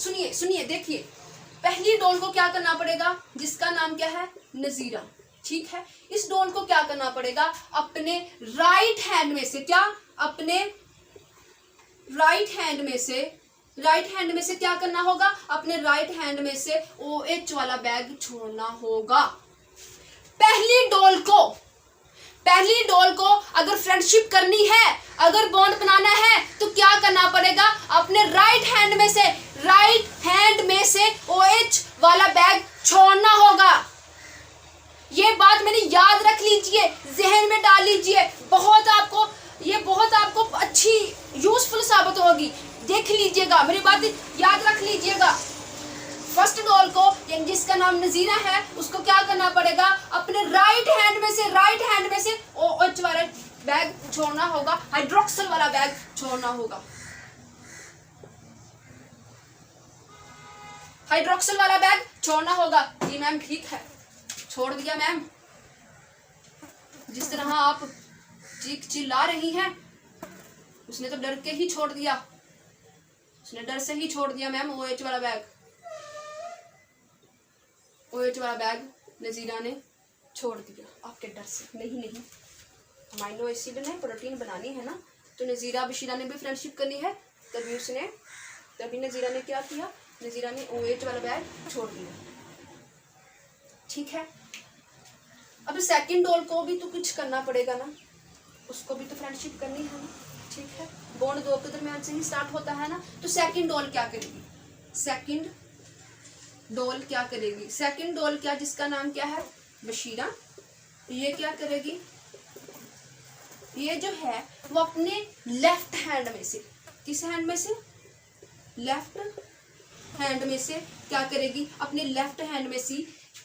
सुनिए सुनिए, देखिए पहली डोल को क्या करना पड़ेगा, जिसका नाम क्या है, नजीरा, ठीक है। इस डोल को क्या करना पड़ेगा, अपने राइट हैंड में से, क्या, अपने राइट हैंड में से क्या करना होगा, अपने राइट हैंड में से OH वाला बैग छोड़ना होगा। पहली डोल को अगर फ्रेंडशिप करनी है, अगर बॉन्ड बनाना है, तो क्या करना पड़ेगा, अपने राइट हैंड में से OH वाला बैग छोड़ना होगा। ये बात मैंने याद रख लीजिए, जहन में डाल लीजिए, ये बहुत आपको अच्छी यूजफुल साबित होगी। देख लीजिएगा, मेरी बात याद रख लीजिएगा। फर्स्ट डोल को, जिसका नाम नजीरा है, उसको क्या करना पड़ेगा, अपने राइट हैंड में से OH वाला बैग छोड़ना होगा, हाइड्रोक्सिल वाला बैग छोड़ना होगा। हाइड्रोक्सिल वाला बैग छोड़ना होगा। जी मैम ठीक है, छोड़ दिया मैम। जिस तरह आप चीख चिल्ला रही हैं, उसने तो डर के ही छोड़ दिया, उसने डर से ही छोड़ दिया मैम। OH वाला बैग नजीरा ने छोड़ दिया आपके डर से। नहीं, अमाइनो एसिड ने प्रोटीन बनानी है ना, तो नजीरा बशीरा ने भी फ्रेंडशिप करनी है, तभी नजीरा ने क्या किया, नजीरा ने OH वाला बैग छोड़ दिया, ठीक है। अब सेकंड डोल को भी तो कुछ करना पड़ेगा ना, उसको भी तो फ्रेंडशिप करनी है ना, ठीक है। बॉन्ड दो के दरमियान से ही स्टार्ट होता है ना। तो सेकंड डोल क्या करेगी, सेकंड डोल क्या, जिसका नाम क्या है, बशीरा, ये क्या करेगी, ये जो है वो अपने लेफ्ट हैंड में से, किस हैंड में से, लेफ्ट हैंड में से क्या करेगी, अपने लेफ्ट हैंड में से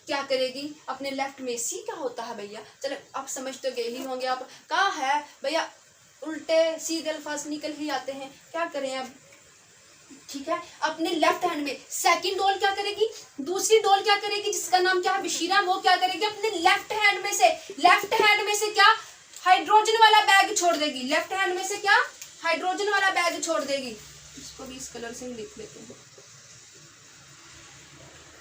क्या करेगी, अपने लेफ्ट में सी क्या होता है भैया, चलो आप समझ तो गए ही होंगे। आप कहा है भैया, उल्टे सीधे अल्फाज निकल ही आते हैं, क्या करें अब, ठीक है। अपने लेफ्ट हैंड में सेकंड डोल क्या करेगी, दूसरी डोल क्या करेगी, जिसका नाम क्या है, बशीरा, वो क्या करेगी, अपने लेफ्ट हैंड में से क्या, हाइड्रोजन वाला बैग छोड़ देगी। लेफ्ट हैंड में से क्या, हाइड्रोजन वाला बैग छोड़ देगी। इसको भी इस कलर से लिख लेते हैं।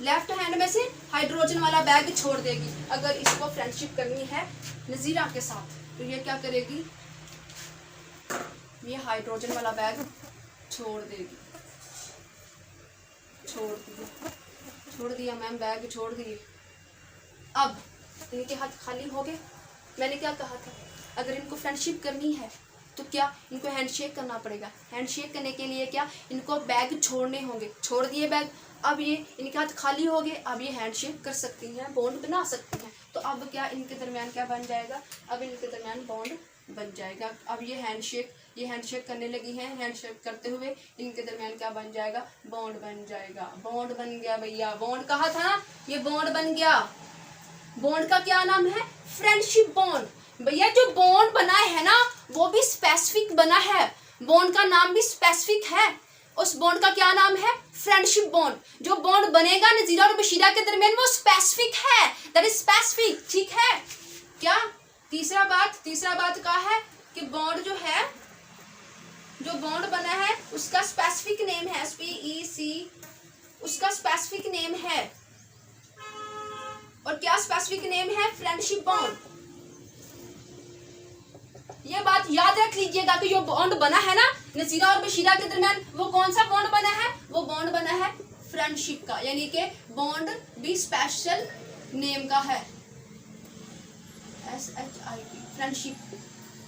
लेफ्ट हैंड में से हाइड्रोजन वाला बैग छोड़ देगी। अगर इसको फ्रेंडशिप करनी है नजीरा के साथ, तो ये क्या करेगी, ये हाइड्रोजन वाला बैग छोड़ देगी। छोड़ दिया मैम, बैग छोड़ दिए। अब इनके हाथ खाली हो गए। मैंने क्या कहा था, अगर इनको फ्रेंडशिप करनी है तो क्या, इनको हैंडशेक करना पड़ेगा। हैंडशेक करने के लिए क्या, इनको बैग छोड़ने होंगे। छोड़ दिए बैग, अब ये इनके हाथ खाली हो गए, अब ये हैंडशेक कर सकती हैं, बॉन्ड बना सकती हैं। तो अब क्या इनके दरमियान क्या बन जाएगा, अब इनके दरमियान बॉन्ड बन जाएगा। अब ये हैंडशेक करने लगी हैं, हैंडशेक करते हुए इनके दरमियान क्या बन जाएगा, बॉन्ड बन जाएगा। बॉन्ड बन गया भैया, बॉन्ड कहा था ना, ये बॉन्ड बन गया। बॉन्ड का क्या नाम है, फ्रेंडशिप बॉन्ड। भैया जो बॉन्ड बना है ना, वो भी स्पेसिफिक बना है, बॉन्ड का नाम भी स्पेसिफिक है। उस बॉन्ड का क्या नाम है, फ्रेंडशिप बॉन्ड। जो बॉन्ड बनेगा नजीरा और बशीरा के दरमियान, वो स्पेसिफिक है, दैट इज स्पेसिफिक, ठीक है। क्या तीसरा बात का है कि बॉन्ड जो है, जो बॉन्ड बना है उसका स्पेसिफिक नेम है, SPEC, उसका स्पेसिफिक नेम है। और क्या स्पेसिफिक नेम है, फ्रेंडशिप बॉन्ड। ये बात याद रख लीजिएगा कि जो बॉन्ड बना है ना नजीरा और बशीरा के दरमियान, वो कौन सा बॉन्ड बना है, वो बॉन्ड बना है फ्रेंडशिप का, यानी कि बॉन्ड भी स्पेशल नेम का है, SHIP, फ्रेंडशिप।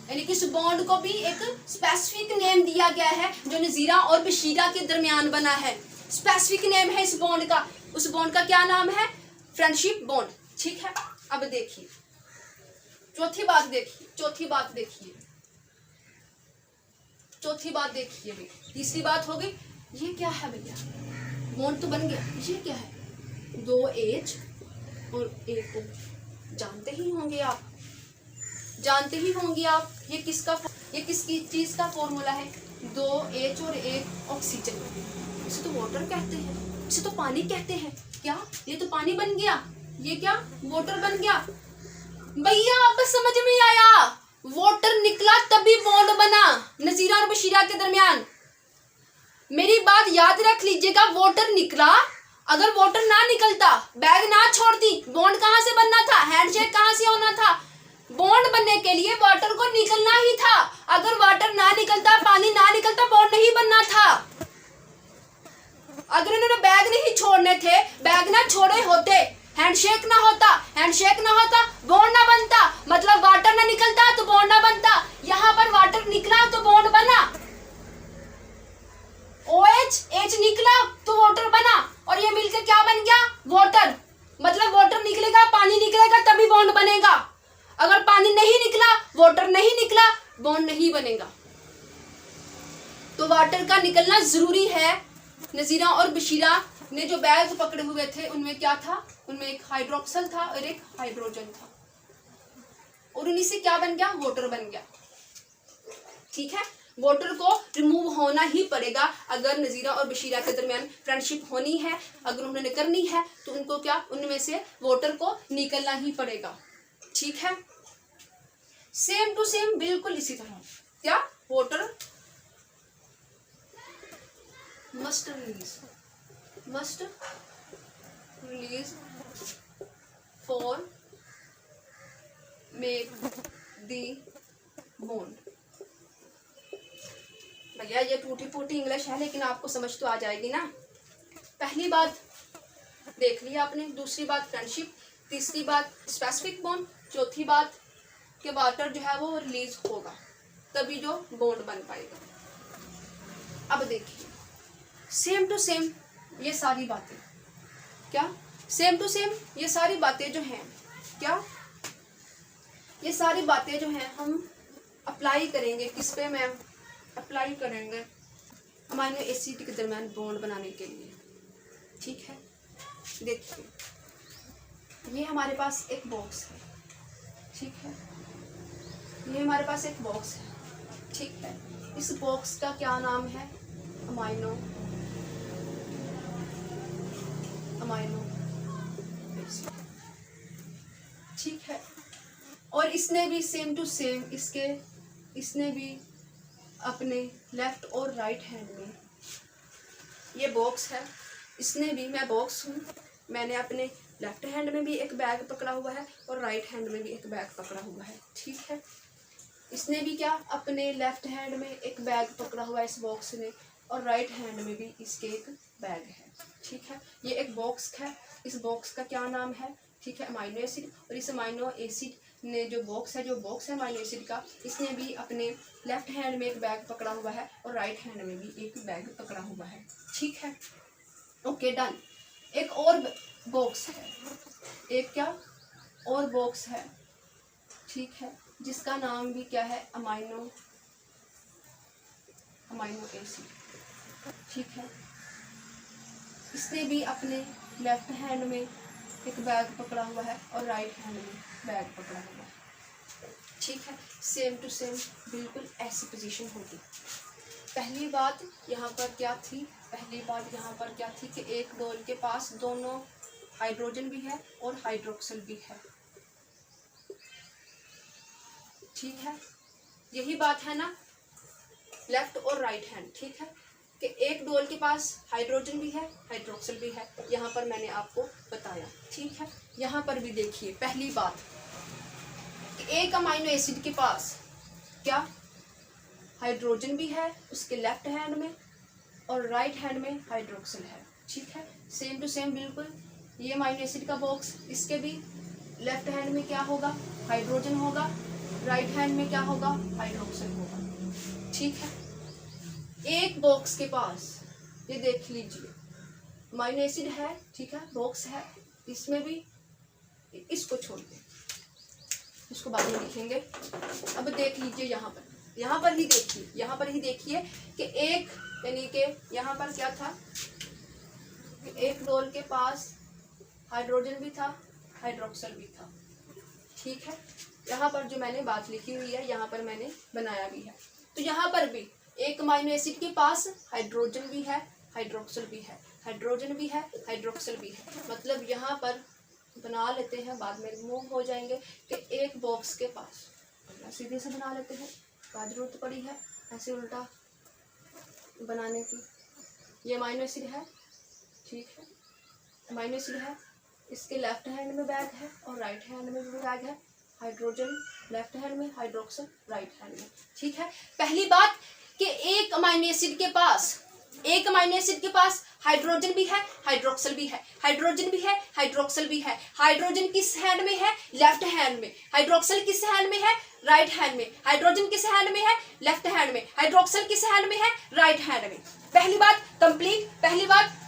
यानी कि इस बॉन्ड को भी एक स्पेसिफिक नेम दिया गया है, जो नजीरा और बशीरा के दरमियान बना है। स्पेसिफिक नेम है इस बॉन्ड का, उस बॉन्ड का क्या नाम है, फ्रेंडशिप बॉन्ड, ठीक है। अब देखिए चौथी बात देखिए भी। तीसरी बात हो गई, ये क्या है भैया, बॉन्ड तो बन गया, ये क्या है, 2H और 1 O। जानते ही होंगे आप, ये किसकी चीज का फॉर्मूला है, 2H और 1 ऑक्सीजन। इसे तो वाटर कहते हैं, इसे तो पानी कहते हैं। क्या ये तो पानी बन गया, ये क्या वाटर बन गया भैया, अब समझ में आया। वाटर निकला तभी बॉन्ड बना नजीरा और बशीरा के दरमियान। मेरी बात याद रख लीजिएगा, वाटर निकला, अगर वाटर ना निकलता, बैग ना छोड़ती, बॉन्ड कहाँ से बनना था, हैंडशेक कहाँ से होना था? बॉन्ड बनने के लिए वाटर को निकलना ही था। अगर वाटर ना निकलता, पानी ना निकलता, बॉन्ड नहीं बनना था। अगर इन्होंने बैग नहीं छोड़ने थे, बैग ना छोड़े होते, हैंडशेक ना होता, हैंडशेक ना होता, बॉन्ड ना बनता, मतलब वाटर ना निकलता तो बॉन्ड ना बनता। यहाँ पर वाटर निकला तो बॉन्ड बना, OH H निकला तो वाटर बना, और ये मिलकर क्या बन गया, वाटर। मतलब वाटर निकलेगा, पानी निकलेगा तभी बॉन्ड बनेगा। अगर पानी नहीं निकला, वाटर नहीं निकला, बॉन्ड नहीं बनेगा। तो वाटर का निकलना जरूरी है। नजीरा और बशीरा ने जो बैग पकड़े हुए थे उनमें क्या था, उनमें एक हाइड्रोक्सल था और एक हाइड्रोजन था, और उन्हीं से क्या बन गया, वाटर बन गया। ठीक है, वाटर को रिमूव होना ही पड़ेगा अगर नजीरा और बशीरा के दरमियान फ्रेंडशिप होनी है। अगर उन्होंने करनी है तो उनको क्या, उनमें से वाटर को निकलना ही पड़ेगा। ठीक है, सेम टू सेम बिल्कुल इसी तरह क्या, water must release for make the bond। भैया ये टूटी फूटी इंग्लिश है, लेकिन आपको समझ तो आ जाएगी ना। पहली बात देख लिया आपने, दूसरी बात फ्रेंडशिप, तीसरी बात स्पेसिफिक बॉन्ड, चौथी बात कि वाटर जो है वो रिलीज होगा तभी जो बॉन्ड बन पाएगा। अब देखिए, सेम टू सेम ये सारी बातें क्या, सेम टू सेम ये सारी बातें जो हैं क्या, ये सारी बातें जो हैं हम अप्लाई करेंगे किस पे मैम, अप्लाई करेंगे अमाइनो एसिड के दरमियान बॉन्ड बनाने के लिए। ठीक है, देखिए ये हमारे पास एक बॉक्स है। ठीक है, ये हमारे पास एक बॉक्स है। ठीक है, इस बॉक्स का क्या नाम है, अमाइनो एसिड। ठीक है, और इसने भी सेम टू सेम इसने भी अपने लेफ्ट और राइट हैंड में, ये बॉक्स है, इसने भी, मैं बॉक्स हूँ, मैंने अपने लेफ्ट हैंड में भी एक बैग पकड़ा हुआ है और राइट हैंड में भी एक बैग पकड़ा हुआ है। ठीक है, इसने भी क्या, अपने लेफ्ट हैंड में एक बैग पकड़ा हुआ है इस बॉक्स ने, और राइट हैंड में भी इसके एक बैग है। ठीक है, ये एक बॉक्स है, इस बॉक्स का क्या नाम है, ठीक है, अमाइनो एसिड। और इस अमाइनो एसिड ने जो बॉक्स है अमाइनो एसिड का, इसने भी अपने लेफ्ट हैंड में एक बैग पकड़ा हुआ है और राइट हैंड में भी एक बैग पकड़ा हुआ है। ठीक है, ओके डन। एक और बॉक्स है, एक क्या और बॉक्स है, ठीक है, जिसका नाम भी क्या है, अमाइनो एसिड। ठीक है, इसने भी अपने लेफ्ट हैंड में एक बैग पकड़ा हुआ है और राइट हैंड में बैग पकड़ा हुआ है। ठीक है, सेम टू सेम बिल्कुल ऐसी पोजीशन होगी। पहली बात यहाँ पर क्या थी, कि एक डोल के पास दोनों हाइड्रोजन भी है और हाइड्रोक्सिल भी है। ठीक है, यही बात है ना, लेफ्ट और राइट हैंड। ठीक है, कि एक डोल के पास हाइड्रोजन भी है, हाइड्रोक्सिल भी है, यहाँ पर मैंने आपको बताया। ठीक है, यहाँ पर भी देखिए, पहली बात कि एक अमाइनो एसिड के पास क्या, हाइड्रोजन भी है उसके लेफ्ट हैंड में और राइट हैंड में हाइड्रोक्सिल है। ठीक है, सेम टू सेम बिल्कुल, ये अमाइनो एसिड का बॉक्स, इसके भी लेफ्ट हैंड में क्या होगा, हाइड्रोजन होगा, राइट हैंड में क्या होगा, हाइड्रोक्सिल होगा। ठीक है, एक बॉक्स के पास, ये देख लीजिए, अमाइनो एसिड है, ठीक है, बॉक्स है, इसमें भी, इसको छोड़ दें, इसको बाद में लिखेंगे। अब देख लीजिए यहाँ पर ही देखिए कि एक, यानी कि यहाँ पर क्या था, कि एक डोल के पास हाइड्रोजन भी था, हाइड्रोक्सिल भी था। ठीक है, यहाँ पर जो मैंने बात लिखी हुई है, यहाँ पर मैंने बनाया भी है। तो यहाँ पर भी एक अमाइनो एसिड के पास हाइड्रोजन भी है, हाइड्रोक्सिल भी है, हाइड्रोजन भी है, हाइड्रोक्सिल भी है। मतलब यहाँ पर बना लेते हैं, बाद में रिमूव हो जाएंगे, कि एक बॉक्स के पास, सीधे से बना लेते हैं, क्या जरूरत पड़ी है ऐसे उल्टा बनाने की। ये अमाइनो एसिड है, ठीक है, अमाइनो एसिड है, इसके लेफ्ट हैंड में बैग है और राइट हैंड में भी बैग है। हाइड्रोजन लेफ्ट हैंड में, हाइड्रोक्सल राइट हैंड में, ठीक है। पहली बात कि एक अमाइनो एसिड के पास हाइड्रोजन भी है, हाइड्रोक्सल भी है, हाइड्रोजन भी है, हाइड्रोक्सल भी है। हाइड्रोजन किस हैंड में है? लेफ्ट हैंड में। हाइड्रोक्सल किस हैंड में है? राइट हैंड में। हाइड्रोजन किस हैंड में है? लेफ्ट हैंड में। हाइड्रोक्सल किस हैंड में है? राइट हैंड में। पहली बात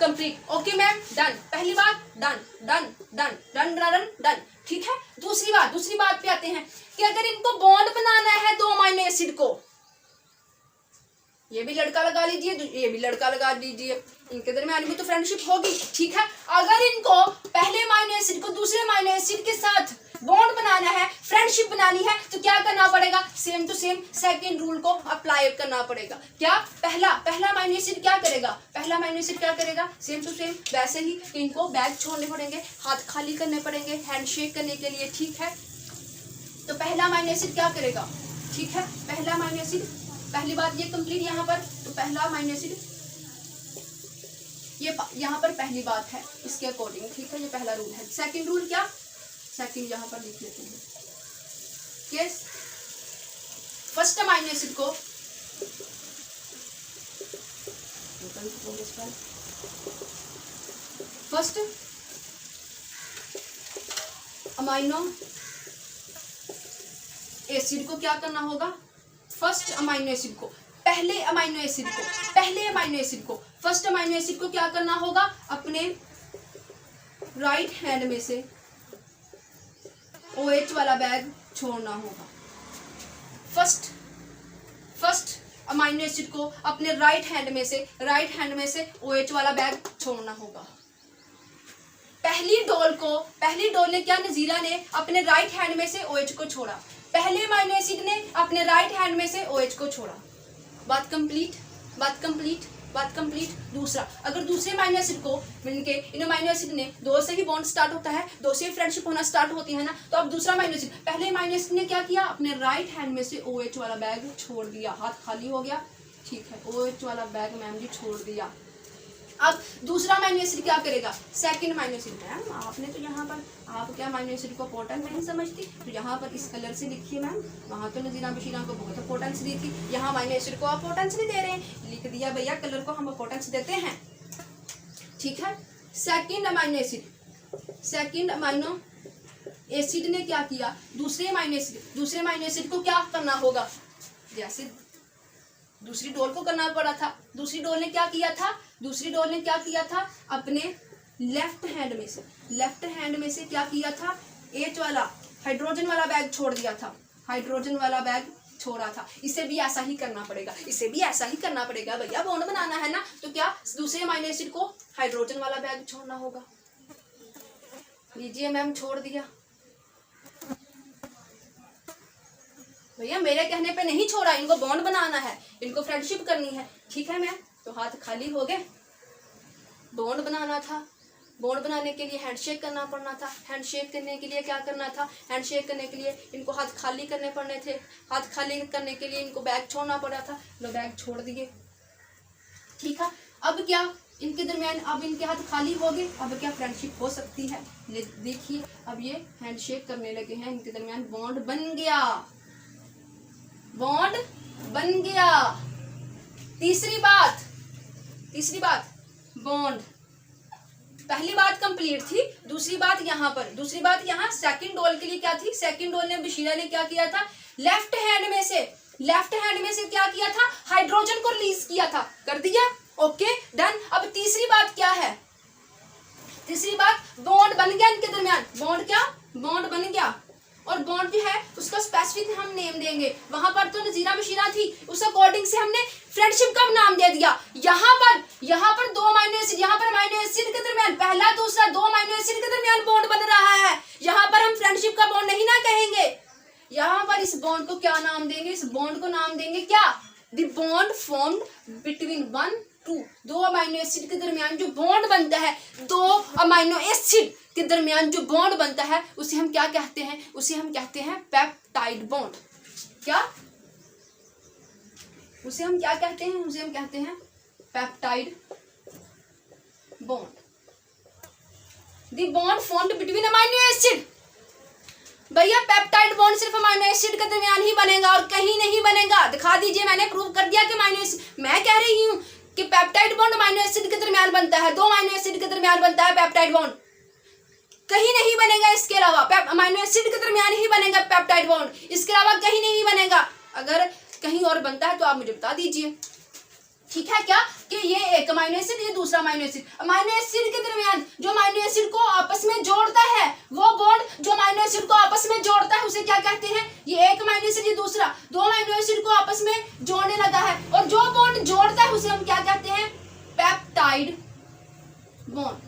कंप्लीट। Okay ma'am, done. पहली बात done done done done done done, ठीक है। दूसरी बात पे आते हैं कि अगर इनको बॉन्ड बनाना है दो अमाइनो एसिड को, ये भी लड़का लगा लीजिए, ये भी लड़का लगा लीजिए, इनके दरमियान भी तो फ्रेंडशिप होगी, ठीक है। अगर इनको पहले अमाइनो एसिड को दूसरे अमाइनो एसिड के साथ बॉन्ड बनाना है, फ्रेंडशिप बनानी है, तो क्या करना पड़ेगा? Same to same second rule को अप्लाई करना पड़ेगा। क्या? पहला अमाइनो एसिड क्या करेगा? सेम टू सेम वैसे ही इनको बैग छोड़ने पड़ेंगे, हाथ खाली करने पड़ेंगे हैंडशेक करने के लिए, ठीक है। तो पहला अमाइनो एसिड क्या करेगा? ठीक है, पहला अमाइनो एसिड, पहली बात ये कंप्लीट यहाँ पर, तो पहला अमाइनो एसिड ये यहाँ पर पहली बात है इसके अकॉर्डिंग, ठीक है, ये पहला रूल है। सेकंड रूल क्या? सेकंड यहाँ पर लिख लेते हैं। यस, फर्स्ट अमाइनो एसिड को फर्स्ट अमाइनो एसिड को क्या करना होगा? फर्स्ट अमाइनो एसिड को, पहले अमाइनो एसिड को फर्स्ट अमाइनो एसिड को क्या करना होगा? अपने राइट हैंड में से OH वाला बैग छोड़ना होगा। फर्स्ट अमाइनो एसिड को अपने राइट हैंड में से OH वाला बैग छोड़ना होगा। पहली डोल ने क्या, नजीरा ने अपने राइट हैंड में से OH को छोड़ा, पहले अमाइनो एसिड ने अपने राइट हैंड में से OH को छोड़ा। बात कंप्लीट। दूसरा, अगर दूसरे अमाइनो एसिड को मिलके इन अमाइनो एसिड ने दो से ही बॉन्ड स्टार्ट होता है, दो से फ्रेंडशिप होना स्टार्ट होती है ना, तो अब दूसरा अमाइनो एसिड, पहले अमाइनो एसिड ने क्या किया? अपने राइट हैंड में से OH वाला बैग छोड़ दिया, हाथ खाली हो गया, ठीक है, OH वाला बैग मैम जी छोड़ दिया। अब दूसरा अमाइनो एसिड क्या करेगा? सेकंड अमाइनो एसिड, मैम आपने तो यहाँ पर, आप क्या अमाइनो एसिड को इंपॉर्टेंट नहीं समझती, तो यहाँ पर इस कलर से लिखिए मैम, वहाँ तो नजीरा बशीरा को बहुत इंपॉर्टेंस दी थी, यहाँ अमाइनो एसिड को इंपॉर्टेंस नहीं दे रहे हैं, लिख दिया भैया कलर को हम इंपॉर्टेंस देते हैं, ठीक है। सेकंड अमाइनो एसिड ने क्या किया? दूसरे अमाइनो एसिड को क्या करना होगा? जैसे दूसरी डोल को करना पड़ा था, दूसरी डोल ने क्या किया था? अपने लेफ्ट हैंड में से क्या किया था? H वाला हाइड्रोजन वाला बैग छोड़ दिया था, हाइड्रोजन वाला बैग छोड़ा था। इसे भी ऐसा ही करना पड़ेगा भैया, बॉन्ड बनाना है ना, तो क्या दूसरे अमाइनो एसिड को हाइड्रोजन वाला बैग छोड़ना होगा। लीजिए मैम, छोड़ दिया भैया, मेरे कहने पे नहीं छोड़ा, इनको बॉन्ड बनाना है, इनको फ्रेंडशिप करनी है, ठीक है मैम। तो हाथ खाली हो गए, बॉन्ड बनाना था, बॉन्ड बनाने के लिए हैंडशेक करना पड़ना था, हैंडशेक करने के लिए क्या करना था? हैंडशेक करने के लिए इनको हाथ खाली करने पड़ने थे, हाथ खाली करने के लिए इनको बैग छोड़ना पड़ा था, लो बैग छोड़ दिए, ठीक है। अब क्या इनके दरमियान, अब इनके हाथ खाली हो गए, अब क्या फ्रेंडशिप हो सकती है? देखिए अब ये हैंडशेक करने लगे हैं, इनके दरमियान बॉन्ड बन गया। तीसरी बात बॉन्ड, पहली बात कंप्लीट थी, दूसरी बात यहाँ सेकंड डोल के लिए क्या थी? सेकंड डोल ने, बशीरा ने क्या किया था? लेफ्ट हैंड में से क्या किया था? हाइड्रोजन को रिलीज किया था, कर दिया, ओके डन। अब तीसरी बात क्या है? तीसरी बात बॉन्ड बन गया इनके दरमियान, बॉन्ड बन गया, और बॉन्ड जो है उसका स्पेसिफिक हम नेम देंगे। वहां पर तो नजीरा बशीरा थी, उस अकॉर्डिंग से हमने फ्रेंडशिप का नाम दे दिया। यहाँ पर दो अमाइनो एसिड, यहाँ पर अमाइनो एसिड के दरमियान पहला दूसरा दो अमाइनो एसिड के दरमियान बॉन्ड बन रहा है, यहाँ पर हम फ्रेंडशिप का बॉन्ड नहीं ना कहेंगे, यहाँ पर इस बॉन्ड को क्या नाम देंगे? इस बॉन्ड को नाम देंगे क्या? द बॉन्ड फॉर्म्ड बिटवीन 1 2, दो अमाइनो एसिड के दरमियान जो बॉन्ड बनता है, दो अमाइनो एसिड के दरमियान जो बॉन्ड बनता है, उसे हम क्या कहते हैं? उसे हम कहते हैं पेप्टाइड बॉन्ड। क्या उसे हम क्या कहते हैं? उसे हम कहते हैं peptide bond, the bond formed between amino acid. भैया पेप्टाइड बॉन्ड सिर्फ अमाइनो एसिड के दरमियान ही बनेगा और कहीं नहीं बनेगा। दिखा दीजिए, मैंने प्रूव कर दिया कि अमाइनो एसिड, मैं कह रही हूँ कि पेप्टाइड बॉन्ड अमाइनो एसिड के दरमियान बनता है, दो अमाइनो एसिड के दरमियान बनता है पेप्टाइड बॉन्ड, कहीं नहीं बनेगा इसके अलावा। अमाइनो एसिड के दरमियान ही बनेगा पेप्टाइड बॉन्ड, इसके अलावा कहीं नहीं बनेगा। अगर कहीं और बनता है तो आप मुझे बता दीजिए, ठीक है क्या, कि ये एक अमाइनो एसिड, ये दूसरा अमाइनो एसिड। अमाइनो एसिड के दरमियान जो अमाइनो एसिड को आपस में जोड़ता है, वो बॉन्ड जो अमाइनो एसिड को आपस में जोड़ता है उसे क्या कहते हैं? ये एक अमाइनो एसिड, ये दूसरा, दो अमाइनो एसिड को आपस में जोड़ने लगा है, और जो बॉन्ड जोड़ता है उसे हम क्या कहते हैं? Peptide bond.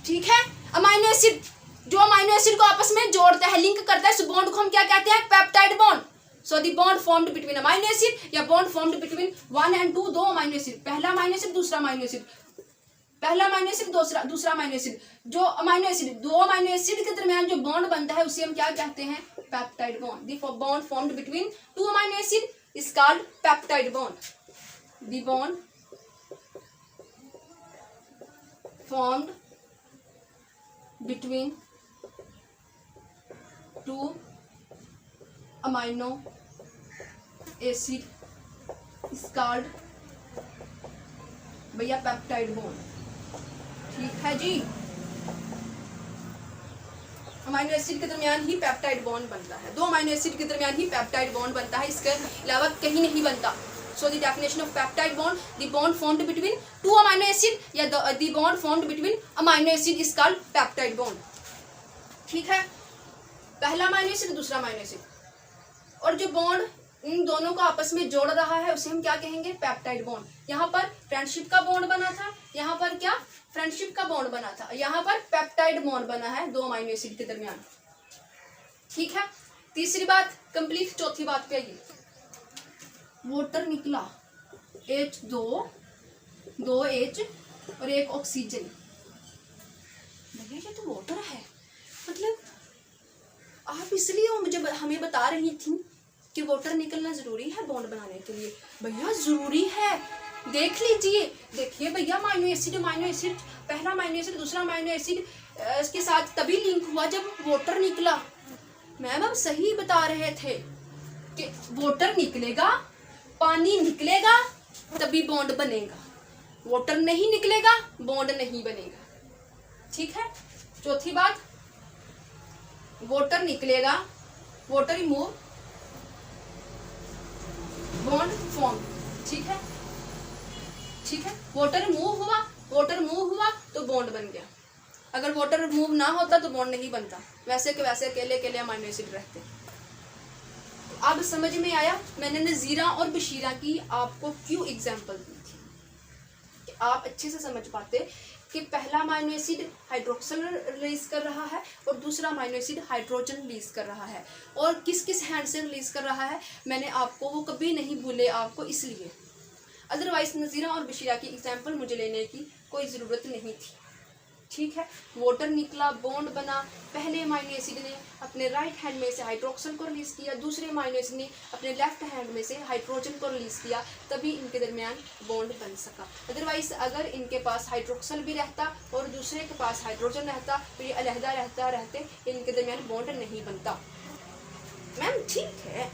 ठीक है, अमाइनो एसिड जो अमाइनो एसिड को आपस में जोड़ता है, लिंक करता है, उस बॉन्ड को हम क्या कहते हैं? Peptide bond. So the bond formed between amino acid या bond formed between 1 and 2, दो अमाइनो एसिड, पहला अमाइनो एसिड दूसरा अमाइनो एसिड, पहला अमाइनो एसिड दूसरा अमाइनो एसिड, जो अमाइनो एसिड, दो अमाइनो एसिड के दरमियान जो बॉन्ड बनता है उसे हम क्या कहते हैं? Peptide bond. The bond formed between two amino acid is called peptide bond. The bond formed between two amino acid is called भैया पेप्टाइड बॉन्ड। ठीक है जी, अमाइनो एसिड के दरमियान ही पेप्टाइड बॉन्ड बनता है, दो अमाइनो एसिड के दरमियान ही पेप्टाइड बॉन्ड बनता है, इसके अलावा कहीं नहीं बनता। So the definition of peptide bond, the bond formed between two amino acid या the bond formed between amino acid is called peptide bond. ठीक है, पहला अमाइनो एसिड दूसरा अमाइनो एसिड, और जो बॉन्ड इन दोनों को आपस में जोड़ रहा है उसे हम क्या कहेंगे? Peptide bond. यहाँ पर फ्रेंडशिप का बॉन्ड बना था, यहाँ पर क्या? फ्रेंडशिप का बॉन्ड बना था, यहाँ पर पेप्टाइड बॉन्ड बना है दो अमाइनो एसिड के दरमियान। ठीक है, तीसरी बात कंप्लीट। चौथी बात पे आइए, वाटर निकला, H2, 2 H और एक ऑक्सीजन। भैया ये तो वाटर है, मतलब आप इसलिए मुझे हमें बता रही थी कि वाटर निकलना जरूरी है बॉन्ड बनाने के लिए। भैया जरूरी है, देख लीजिए, देखिए भैया, अमाइनो एसिड, पहला अमाइनो एसिड दूसरा अमाइनो एसिड इसके साथ तभी लिंक हुआ जब वाटर निकला। मैम अब सही बता रहे थे कि वाटर निकलेगा, पानी निकलेगा तभी बॉन्ड बनेगा, वाटर नहीं निकलेगा बॉन्ड नहीं बनेगा। ठीक है, चौथी बात, वाटर निकलेगा, वाटर रिमूव, बॉन्ड फॉर्म। ठीक है, ठीक है, वाटर मूव हुआ तो बॉन्ड बन गया। अगर वाटर मूव ना होता तो बॉन्ड नहीं बनता, वैसे के वैसे अकेले अकेले अमाइनो एसिड रहते। अब समझ में आया मैंने नज़ीरा और बशीरा की आपको क्यों एग्जाम्पल दी थी, कि आप अच्छे से समझ पाते कि पहला अमाइनो एसिड हाइड्रोक्सिल रिलीज कर रहा है और दूसरा अमाइनो एसिड हाइड्रोजन रिलीज कर रहा है, और किस किस हैंड से रिलीज कर रहा है मैंने आपको वो कभी नहीं भूले आपको, इसलिए। अदरवाइज नज़ीरा और बशीरा की एग्जाम्पल मुझे लेने की कोई ज़रूरत नहीं थी। ठीक है, वाटर निकला, बॉन्ड बना, पहले अमाइनो एसिड ने अपने राइट हैंड में से हाइड्रोक्सिल को रिलीज किया, दूसरे अमाइनो एसिड ने अपने लेफ्ट हैंड में से हाइड्रोजन को रिलीज किया, तभी इनके दरमियान बॉन्ड बन सका। अदरवाइज अगर इनके पास हाइड्रोक्सिल भी रहता और दूसरे के पास हाइड्रोजन रहता तो ये अलहदा रहते इनके दरमियान बॉन्ड नहीं बनता। मैम ठीक है।